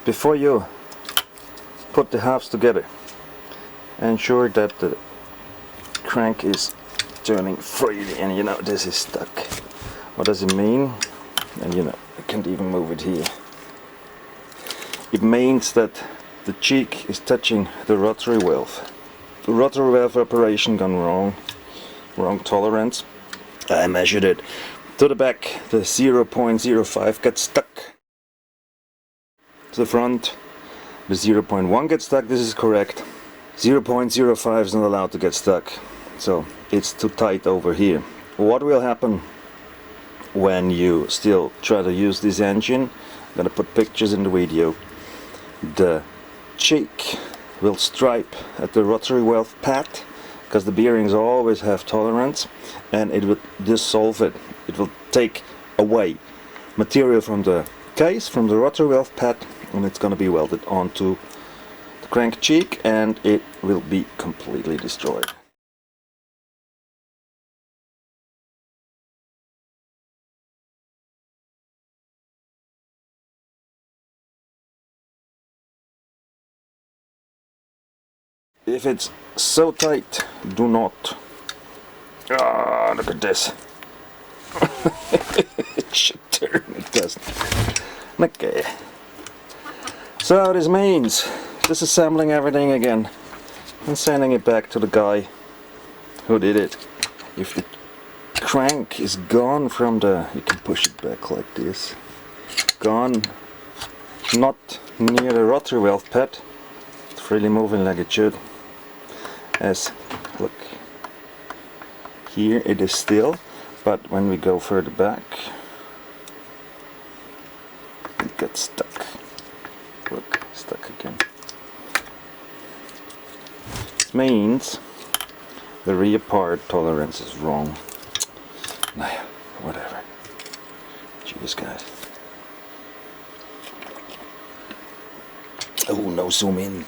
before you put the halves together, ensure that the crank is turning freely, and you know this is stuck. What does it mean? And you know, I can't even move it here. It means that the cheek is touching the rotary valve. The rotary valve operation gone wrong tolerance. I measured it to the back. The 0.05 gets stuck. To the front, the 0.1 gets stuck. This is correct. 0.05 is not allowed to get stuck, so it's too tight over here. What will happen when you still try to use this engine? I'm gonna put pictures in the video. The cheek will stripe at the rotary valve pad, because the bearings always have tolerance, and it will dissolve it. It will take away material from the case, from the rotary valve pad, and it's going to be welded onto the crank cheek, and it will be completely destroyed. If it's so tight, do not. Ah, look at this. It should turn, it doesn't. Okay. So this means disassembling everything again and sending it back to the guy who did it. If the crank is gone from the, you can push it back like this, gone, not near the rotary valve pad, it's freely moving like it should. As look, here it is still, but when we go further back, it gets stuck. Look, stuck again. This means the rear part tolerance is wrong. Nah, whatever. Jeez, guys. Oh, no zoom in.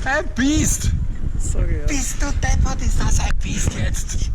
Ein Biest! Sorry, ja. Bist du deppert, ist das ein Biest jetzt?